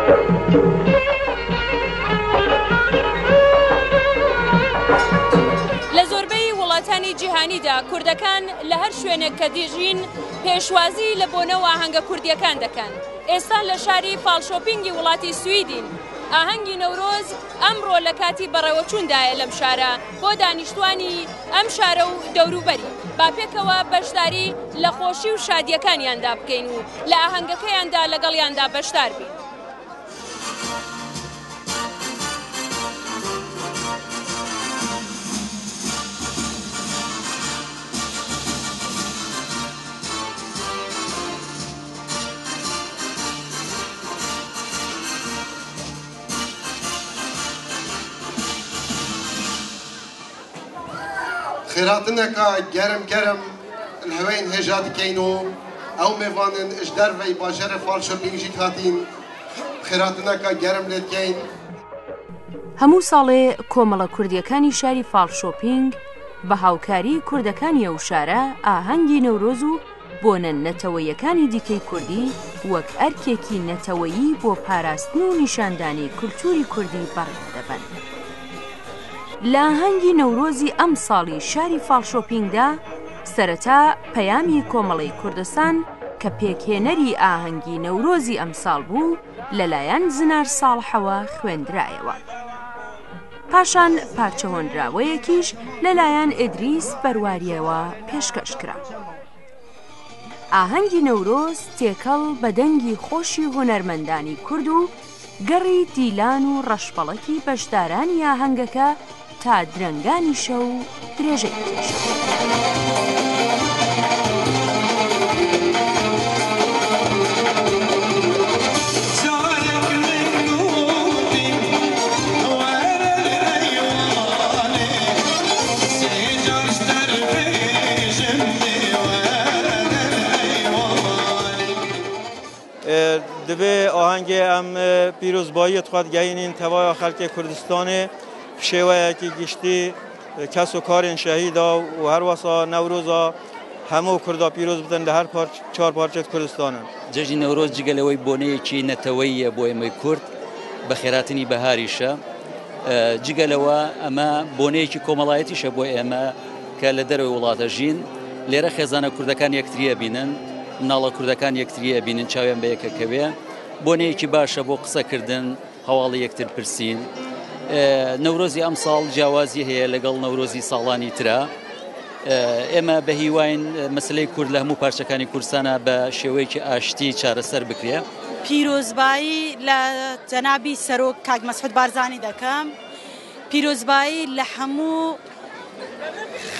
لە زۆربەی وڵاتانی جیهانیدا کوردەکان لە هەر شوێنێک کە دیژین پێشوازی لە بۆنەوە ئاهەنگە کوردیەکان دەکەن. ئێستا لە شاری فالشۆپینگی وڵاتی سویدین ئاهەنگی نەورۆز ئەمڕۆ لە کاتی بەڕێوەچووندایە لەم شارە بۆ دانیشتوانی ئەم شارە و دەوروبەری. با پێکەوە بەشداری لە خۆشی و شادیەکانیاندا بکەین و لە ئاهەنگەکەیاندا لەگەڵیاندا بەشدار بین. خيراتنك جرم جرم الهوين هجات كينو او ميفانن اجدر في باجر فالشوبينج جيت هاتين خيراتنك جرم لتكين. هەموو ساڵێ کۆمەڵە کوردیەکانی شاری فالشۆپینگ بە هاوکاری کوردەکانی ئەو شارە ئاهەنگی نەورۆز و بۆنە نەتەوەیەکانی دیکەی کوردی وەک ئەرکێکی نەتەوەیی بۆ پاراستن و نیشاندانی کولتوری کوردی بەڕێوەدەبەن. لە ئاهەنگی نەورۆزی ئەم ساڵی شاری فالشۆپینگدا سەرەتا پەیامی کۆمەڵەی کوردستان کە پێکهێنەری ئاهەنگی نەورۆزی ئەمساڵ بوو لەلایەن زنار ساڵحەوە خوێندرایەوە. پاشان پارچەوەندراوەیەکیش لەلایەن ئیدریس بەرواریەوە پێشکەش کرا. ئاهەنگی نەورۆز تێکەڵ بە دەنگی خۆشی هونەرمەندانی کورد و گەڕی دیلان و ڕەشپەڵەکی بەشدارانی ئاهەنگەکە تا درەنگانی شەو درێژەی کێشە. دبی آهنگ ام پیروزبایی خود گینین توای خلق کردستان شیوه کی گشتی کس و کار شهیدا و هر واسا نوروزا همو کردا پیروز بودن در هر چهار پارچه کردستان. جشن نوروز جگلوی بونه کی نتویی بوی کرد بخیراتنی بهاریشه جگلوا اما بونه کی کمالایتی شبوی اما کل در ولات جین لیره خزانه کردکان یکتریه بینن مناڵە کوردەکان یەکتریە بینن چاویان بە یەکەکەوێ بۆنەیەکی باشە بۆ قسەکردن هەواڵی یەکتر پرسین. نەورۆزی ئەم ساڵ جیاوازی هەیە لەگەڵ نەورۆزی ساڵانی ترە. ئێمە بە هیواین مەسلەی کورد لە هەموو پارچەکانی کوردستانە بە شێوەیەکی ئاشتی چارەسەر بکرێ. پیرۆزبایی لە جەنابی سەرۆک کاک مەسعود بارزانی دەکەم. پیرۆزبایی لە هەموو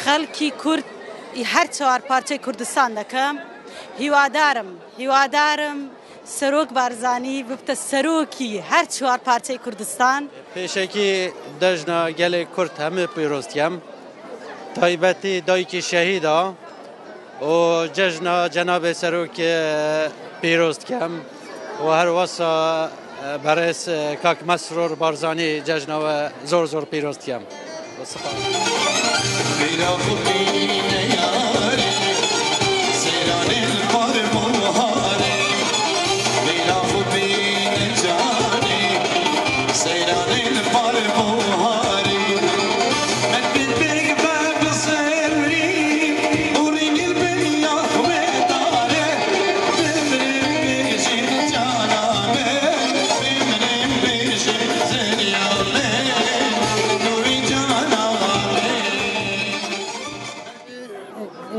خەڵکی کورد هەر چوار پارچەی کوردستان دەکەم. هیوادارم سەرۆک بارزانی ببتە سەرۆکی هەر چوار پارچەی کوردستان. پێشێکی دەژنە گەلێک کورد هەموو پیرۆستیم تایبەتی دایکی شەهیدا و جەژنە جەنابێ سەرۆک پیرۆستکەم و هەروەسا بەڕێز کاک مەسرۆر بارزانی جەژنەوە زۆر پیرۆستکەم.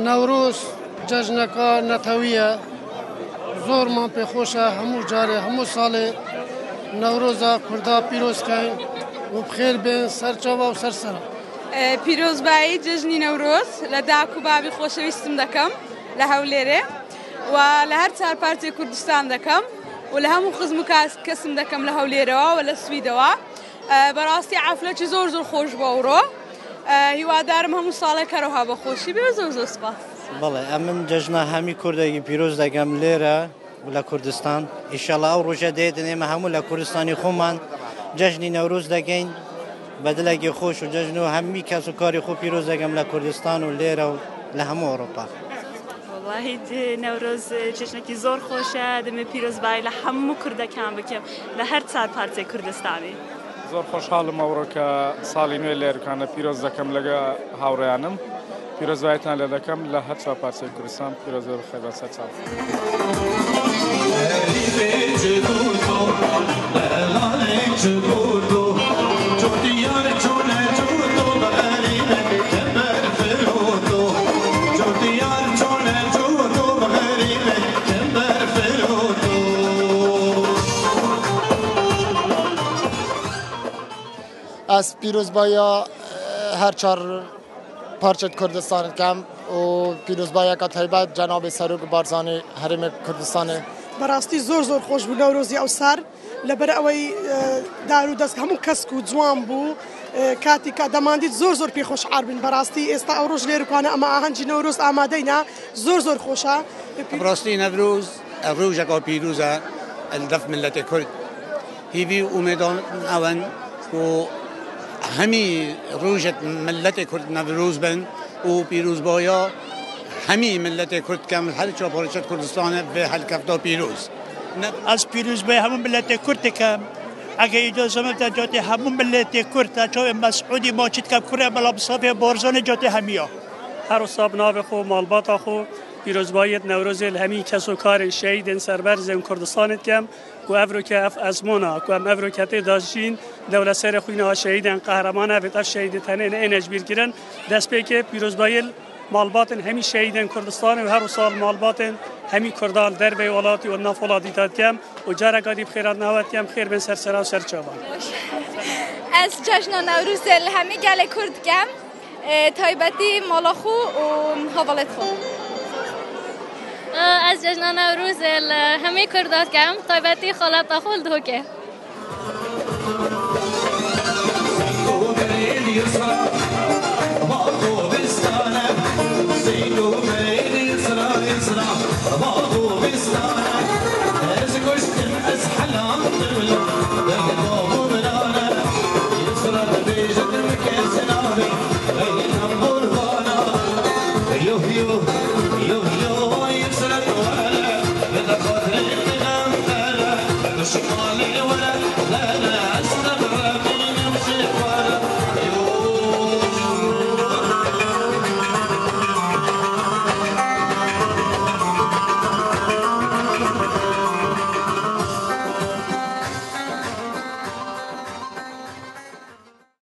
نەورۆز جەژنەکە نەتەویە زۆرمان پێخۆشە هەموو جارێ هەموو ساڵێ نەورۆزە کووردا پیرۆزکەین و بخێر بێن سەرچاوە و سەرسەرە. پیرۆزبایی جژنی نەورۆز لە داک و بابی خۆشەویستم دەکەم لە هەولێرێ و لە هەر چار پارچەی کوردستان دەکەم و لە هەموو خزم و کەسم دەکەم لە هەولێرەوە و لە سویدەوە. بەڕاستی عافلەکی زۆر خۆش بۆ ئەوڕۆ. هیوادارم هەموو ساڵێک هەروەها بە خۆشی بێ. زۆر سپاس. بەڵێ ئەمن جەژنە هەمی کوردێکی پیرۆز دەگەم لێرە لە کوردستان. ئیشەڵا ئەو ڕۆژە دێتن ئێمە هەموو لە کوردستانی خۆمان جەژنی نەورۆز دەگەین بەدلێکی خۆش و جەژن و هەمی کەس و کاری خۆ پیرۆز دەگەم لە کوردستان و لێرە و لە هەموو ئەوڕۆپا. والله نوروز جشنکی زور خوشه دم پیروزبایی لحمو کردکان بکم لهر چهار پارچه کردستانی زۆر خۆشحاڵم ئەوڕۆ کە ساڵی نوێ لێرکانە پیرۆز دەکەم لەگە هاوڕێیانم پیرۆزبایەتان لێ دەکەم لە هەر چوار پارچەی کوردستان پیرۆزە بخێر بە سەر چاو. از پیروزبایی هر چهار پارچه کردستان کم و پیروزبایی که تایبت جناب سروک بارزانی حرم کردستان براستی زور خوش بو نوروزی او سر لبر اوی دارو دست همون کسک و جوان بو کاتی که دماندید زور پی خوش عربین براستی استا اوروش لیرو کنه اما آهنجی نوروز آماده اینا زور خوشه براستی نوروز روز که پیروزه الدف ملت کرد هیوی امیدان اون و همی روجت ملت کرد نوروز بن و پیروزبایا همی ملت کرد کم هر چهار پارچه کردستان به هر کفتا پیروز از پیروزبای همون ملت کرد کم اگه اجازه میده جاتی همون ملت کرد چون مسعودی ما چیت کم کره بلا بصافی بارزان جاتی همیا هر صاحب ناو خو مالبات خو پیروزبای نوروز همی کس و کار شهید سربرز کردستان کم و افرو که ازمونا که افرو که داشتین دولت سر خوینه شهیدن قهرمان افت شهید تنین اینج بیرگیرن دست به که پیروزبایل مالباتن همی شهیدن کردستان و هر سال مالباتن همی کردال در به ولاتی و نافولادی داد کم و جرگادی بخیرات نوات کم خیر بن سر سر چوبان از جشن نوروز همی گله کرد کم تایبتی مالاخو و حوالت خو از جشن نوروز همه کردات کم تایبتی خالت خول دو که yo